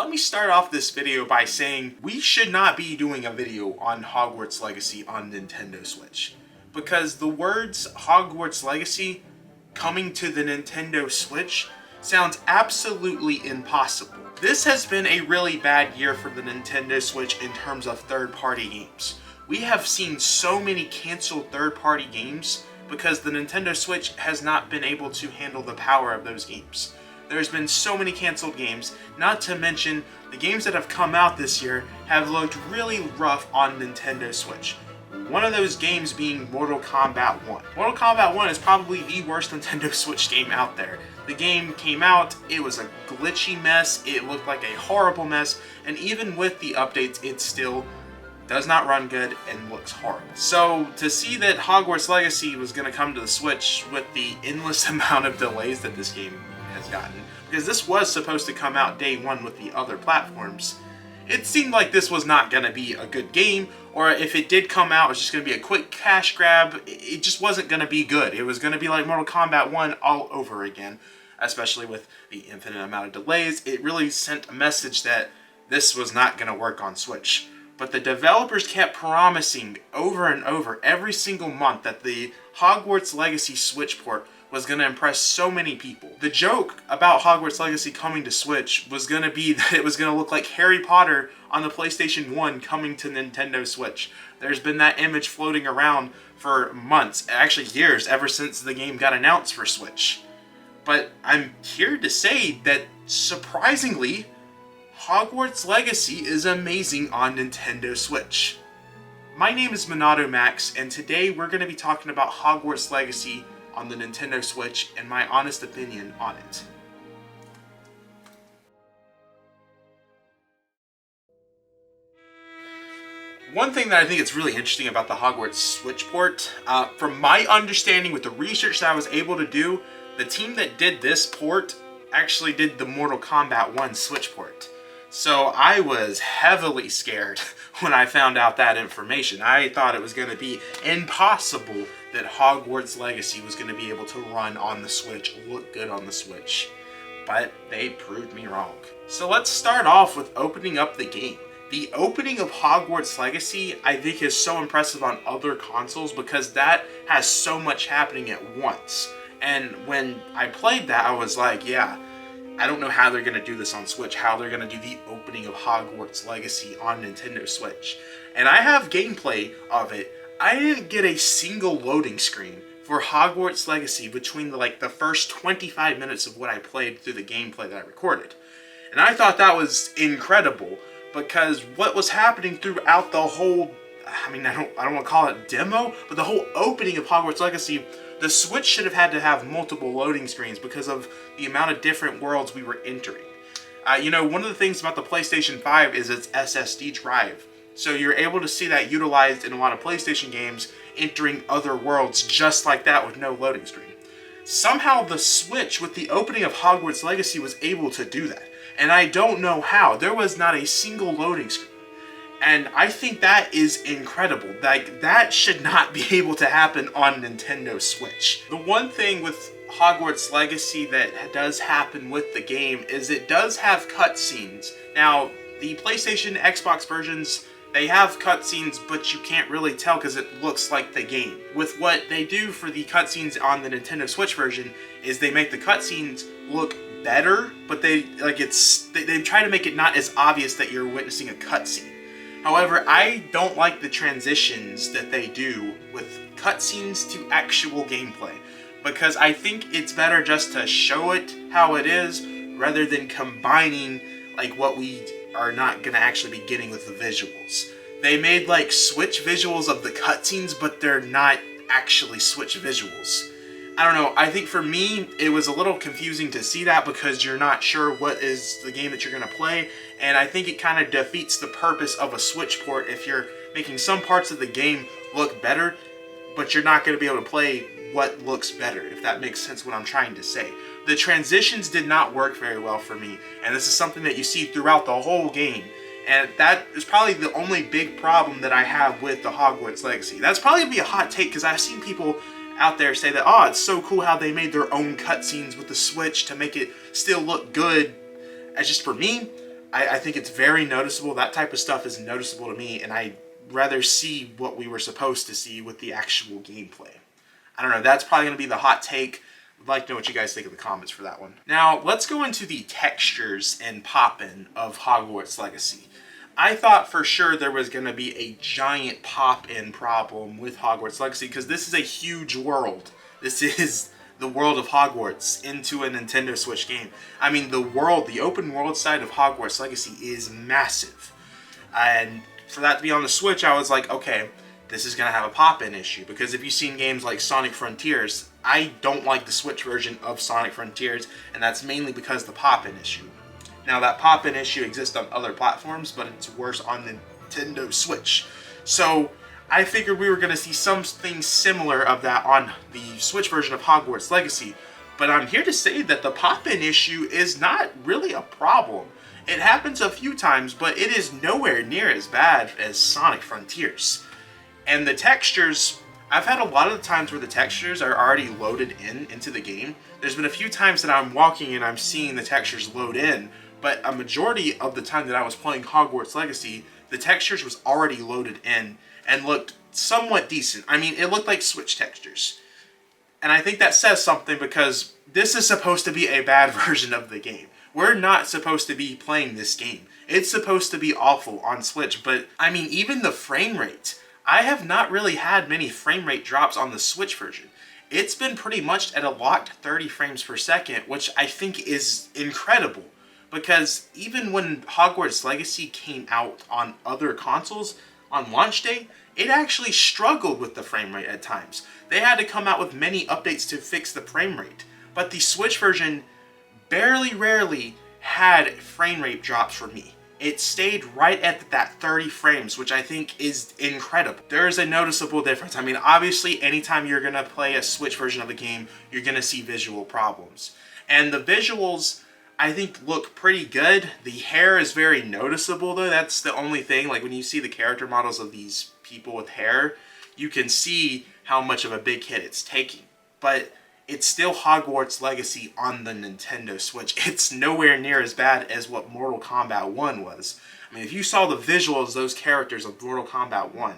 Let me start off this video by saying we should not be doing a video on Hogwarts Legacy on Nintendo Switch, because the words Hogwarts Legacy coming to the Nintendo Switch sounds absolutely impossible. This has been a really bad year for the Nintendo Switch in terms of third-party games. We have seen so many canceled third-party games because the Nintendo Switch has not been able to handle the power of those games. There's been so many canceled games, not to mention the games that have come out this year have looked really rough on Nintendo Switch. One of those games being Mortal Kombat 1. Mortal Kombat 1 is probably the worst Nintendo Switch game out there. The game came out, it was a glitchy mess, it looked like a horrible mess, and even with the updates, it still does not run good and looks horrible. So to see that Hogwarts Legacy was going to come to the Switch with the endless amount of delays that this game has gotten, because this was supposed to come out day one with the other platforms, it seemed like this was not going to be a good game, or if it did come out, it was just going to be a quick cash grab. It just wasn't going to be good. It was going to be like Mortal Kombat 1 all over again, especially with the infinite amount of delays. It really sent a message that this was not going to work on Switch. But the developers kept promising over and over every single month that the Hogwarts Legacy Switch port was going to impress so many people. The joke about Hogwarts Legacy coming to Switch was going to be that it was going to look like Harry Potter on the PlayStation 1 coming to Nintendo Switch. There's been that image floating around for months, actually years, ever since the game got announced for Switch. But I'm here to say that, surprisingly, Hogwarts Legacy is amazing on Nintendo Switch. My name is MONADO Max, and today we're going to be talking about Hogwarts Legacy on the Nintendo Switch and my honest opinion on it. One thing that I think is really interesting about the Hogwarts Switch port, from my understanding with the research that I was able to do, the team that did this port actually did the Mortal Kombat 1 Switch port. So I was heavily scared when I found out that information. I thought it was going to be impossible that Hogwarts Legacy was going to be able to run on the Switch, look good on the Switch. But they proved me wrong. So let's start off with opening up the game. The opening of Hogwarts Legacy, I think, is so impressive on other consoles because that has so much happening at once. And when I played that, I was like, yeah, I don't know how they're going to do this on Switch, how they're going to do the opening of Hogwarts Legacy on Nintendo Switch. And I have gameplay of it. I didn't get a single loading screen for Hogwarts Legacy between the first 25 minutes of what I played through the gameplay that I recorded. And I thought that was incredible because what was happening throughout the whole, I don't want to call it demo, but the whole opening of Hogwarts Legacy, the Switch should have had to have multiple loading screens because of the amount of different worlds we were entering. One of the things about the PlayStation 5 is its SSD drive. So you're able to see that utilized in a lot of PlayStation games, entering other worlds just like that with no loading screen. Somehow the Switch, with the opening of Hogwarts Legacy, was able to do that. And I don't know how. There was not a single loading screen. And I think that is incredible. That should not be able to happen on Nintendo Switch. The one thing with Hogwarts Legacy that does happen with the game is it does have cutscenes. Now, the PlayStation, Xbox versions, they have cutscenes, but you can't really tell because it looks like the game. With what they do for the cutscenes on the Nintendo Switch version is they make the cutscenes look better, but they try to make it not as obvious that you're witnessing a cutscene. However, I don't like the transitions that they do with cutscenes to actual gameplay, because I think it's better just to show it how it is rather than combining what we are not going to actually be getting with the visuals. They made Switch visuals of the cutscenes, but they're not actually Switch visuals. I don't know, I think for me, it was a little confusing to see that because you're not sure what is the game that you're going to play, and I think it kind of defeats the purpose of a Switch port if you're making some parts of the game look better, but you're not going to be able to play what looks better, if that makes sense what I'm trying to say. The transitions did not work very well for me, and this is something that you see throughout the whole game, and that is probably the only big problem that I have with the Hogwarts Legacy. That's probably going to be a hot take because I've seen people out there say that, oh, it's so cool how they made their own cutscenes with the Switch to make it still look good. As just for me, I think it's very noticeable. That type of stuff is noticeable to me, and I'd rather see what we were supposed to see with the actual gameplay. I don't know, that's probably going to be the hot take. I'd like to know what you guys think in the comments for that one. Now, let's go into the textures and pop-in of Hogwarts Legacy. I thought for sure there was going to be a giant pop-in problem with Hogwarts Legacy because this is a huge world. This is the world of Hogwarts into a Nintendo Switch game. I mean, the open world side of Hogwarts Legacy is massive. And for that to be on the Switch, I was like, okay, this is going to have a pop-in issue. Because if you've seen games like Sonic Frontiers, I don't like the Switch version of Sonic Frontiers, and that's mainly because of the pop-in issue. Now, that pop-in issue exists on other platforms, but it's worse on the Nintendo Switch. So I figured we were going to see something similar of that on the Switch version of Hogwarts Legacy, but I'm here to say that the pop-in issue is not really a problem. It happens a few times, but it is nowhere near as bad as Sonic Frontiers. And the textures, I've had a lot of the times where the textures are already loaded into the game. There's been a few times that I'm walking and I'm seeing the textures load in, but a majority of the time that I was playing Hogwarts Legacy, the textures was already loaded in and looked somewhat decent. I mean, it looked like Switch textures. And I think that says something because this is supposed to be a bad version of the game. We're not supposed to be playing this game. It's supposed to be awful on Switch, but I mean, even the frame rate. I have not really had many frame rate drops on the Switch version. It's been pretty much at a locked 30 frames per second, which I think is incredible. Because even when Hogwarts Legacy came out on other consoles, on launch day, it actually struggled with the frame rate at times. They had to come out with many updates to fix the frame rate. But the Switch version rarely had frame rate drops for me. It stayed right at that 30 frames, which I think is incredible. There is a noticeable difference. I mean, obviously, anytime you're going to play a Switch version of the game, you're going to see visual problems. And the visuals, I think, look pretty good. The hair is very noticeable, though. That's the only thing. Like, when you see the character models of these people with hair, you can see how much of a big hit it's taking. But it's still Hogwarts Legacy on the Nintendo Switch. It's nowhere near as bad as what Mortal Kombat 1 was. I mean, if you saw the visuals of those characters of Mortal Kombat 1,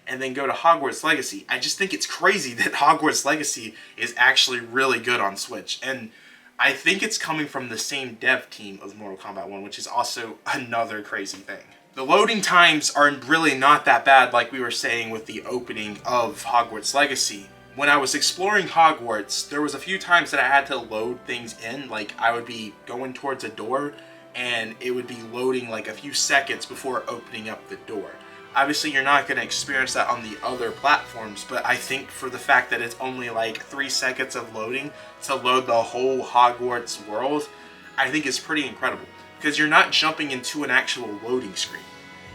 and then go to Hogwarts Legacy, I just think it's crazy that Hogwarts Legacy is actually really good on Switch. And I think it's coming from the same dev team of Mortal Kombat 1, which is also another crazy thing. The loading times are really not that bad, like we were saying with the opening of Hogwarts Legacy. When I was exploring Hogwarts, there was a few times that I had to load things in. Like, I would be going towards a door, and it would be loading like a few seconds before opening up the door. Obviously, you're not going to experience that on the other platforms, but I think for the fact that it's only like 3 seconds of loading to load the whole Hogwarts world, I think is pretty incredible. Because you're not jumping into an actual loading screen.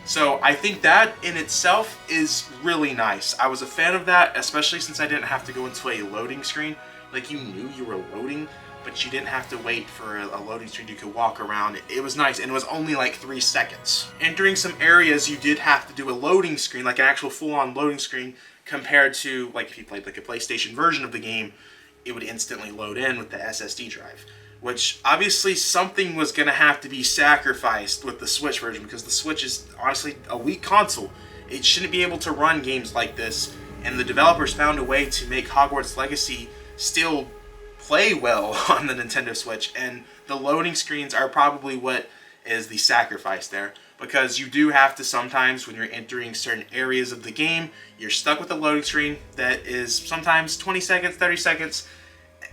So I think that in itself is really nice. I was a fan of that, especially since I didn't have to go into a loading screen. Like, you knew you were loading, but you didn't have to wait for a loading screen. You could walk around. It was nice, and it was only like 3 seconds. Entering some areas, you did have to do a loading screen, like an actual full-on loading screen, compared to, like, if you played like a PlayStation version of the game, it would instantly load in with the SSD drive. Which, obviously, something was going to have to be sacrificed with the Switch version, because the Switch is, honestly, a weak console. It shouldn't be able to run games like this, and the developers found a way to make Hogwarts Legacy still play well on the Nintendo Switch, and the loading screens are probably what is the sacrifice there, because you do have to sometimes, when you're entering certain areas of the game, you're stuck with a loading screen that is sometimes 20 seconds, 30 seconds,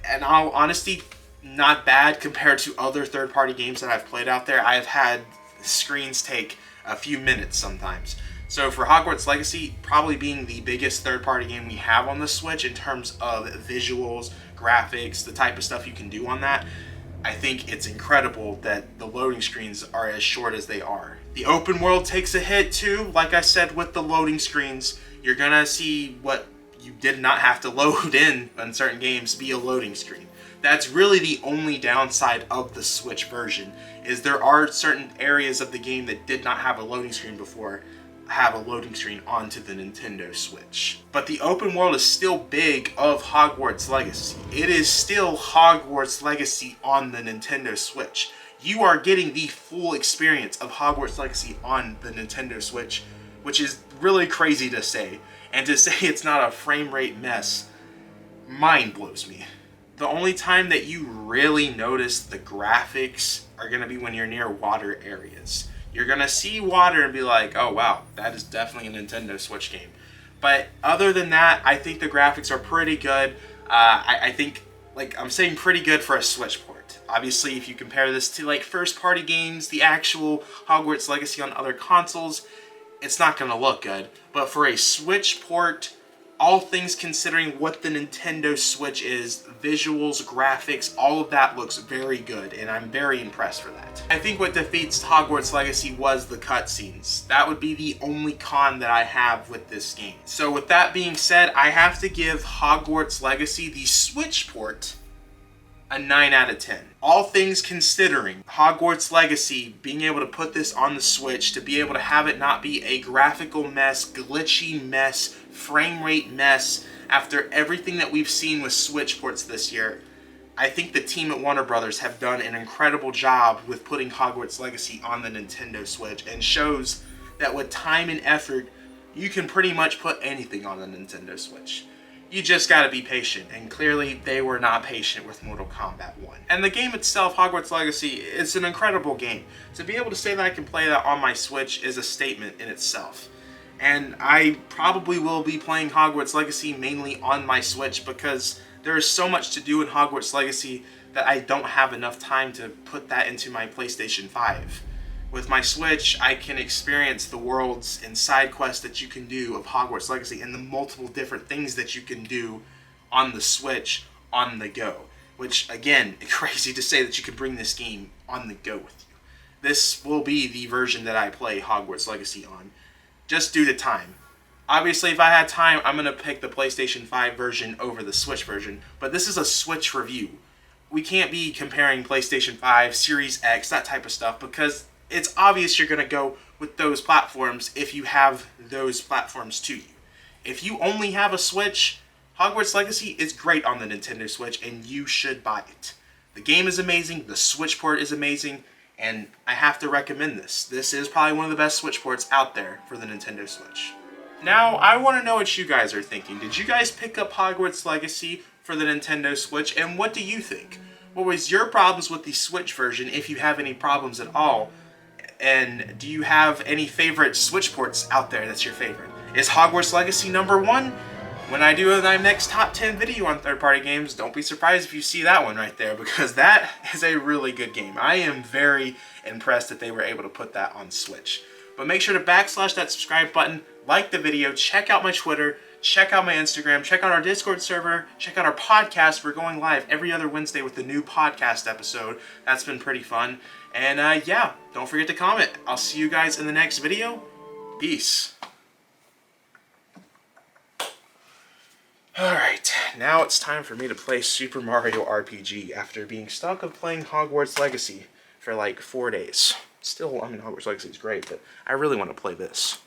and in all honesty, not bad compared to other third-party games that I've played out there. I've had screens take a few minutes sometimes. So for Hogwarts Legacy, probably being the biggest third-party game we have on the Switch in terms of visuals, graphics, the type of stuff you can do on that, I think it's incredible that the loading screens are as short as they are. The open world takes a hit too. Like I said, with the loading screens, you're gonna see what you did not have to load in certain games be a loading screen. That's really the only downside of the Switch version, is there are certain areas of the game that did not have a loading screen before have a loading screen onto the Nintendo Switch. But the open world is still big of Hogwarts Legacy. It is still Hogwarts Legacy on the Nintendo Switch. you are getting the full experience of Hogwarts Legacy on the Nintendo Switch, which is really crazy to say. And to say it's not a frame rate mess, mind blows me. The only time that you really notice the graphics are going to be when you're near water areas. You're going to see water and be like, oh wow, that is definitely a Nintendo Switch game. But other than that, I think the graphics are pretty good. I think, like, I'm saying pretty good for a Switch port. Obviously, if you compare this to like first-party games, the actual Hogwarts Legacy on other consoles, it's not going to look good. But for a Switch port, all things considering what the Nintendo Switch is, visuals, graphics, all of that looks very good, and I'm very impressed for that. I think what defeats Hogwarts Legacy was the cutscenes. That would be the only con that I have with this game. So with that being said, I have to give Hogwarts Legacy, the Switch port, a 9 out of 10. All things considering, Hogwarts Legacy, being able to put this on the Switch, to be able to have it not be a graphical mess, glitchy mess, frame rate mess, after everything that we've seen with Switch ports this year, I think the team at Warner Brothers have done an incredible job with putting Hogwarts Legacy on the Nintendo Switch, and shows that with time and effort, you can pretty much put anything on the Nintendo Switch. You just gotta be patient, and clearly they were not patient with Mortal Kombat 1. And the game itself, Hogwarts Legacy, is an incredible game. To be able to say that I can play that on my Switch is a statement in itself. And I probably will be playing Hogwarts Legacy mainly on my Switch, because there is so much to do in Hogwarts Legacy that I don't have enough time to put that into my PlayStation 5. With my Switch, I can experience the worlds and side quests that you can do of Hogwarts Legacy, and the multiple different things that you can do on the Switch on the go. Which, again, crazy to say that you could bring this game on the go with you. This will be the version that I play Hogwarts Legacy on, just due to time. Obviously, if I had time, I'm going to pick the PlayStation 5 version over the Switch version, but this is a Switch review. We can't be comparing PlayStation 5, Series X, that type of stuff, because it's obvious you're going to go with those platforms if you have those platforms to you. If you only have a Switch, Hogwarts Legacy is great on the Nintendo Switch, and you should buy it. The game is amazing, the Switch port is amazing, and I have to recommend this. This is probably one of the best Switch ports out there for the Nintendo Switch. Now, I want to know what you guys are thinking. Did you guys pick up Hogwarts Legacy for the Nintendo Switch, and what do you think? What was your problems with the Switch version, if you have any problems at all? And do you have any favorite Switch ports out there that's your favorite? Is Hogwarts Legacy #1? When I do my next top 10 video on third-party games, don't be surprised if you see that one right there, because that is a really good game. I am very impressed that they were able to put that on Switch. But make sure to backslash that subscribe button, like the video, check out my Twitter, check out my Instagram, check out our Discord server, check out our podcast. We're going live every other Wednesday with the new podcast episode. That's been pretty fun. And yeah, don't forget to comment. I'll see you guys in the next video. Peace. Alright, now it's time for me to play Super Mario RPG after being stuck of playing Hogwarts Legacy for like 4 days. Still, I mean, Hogwarts Legacy is great, but I really want to play this.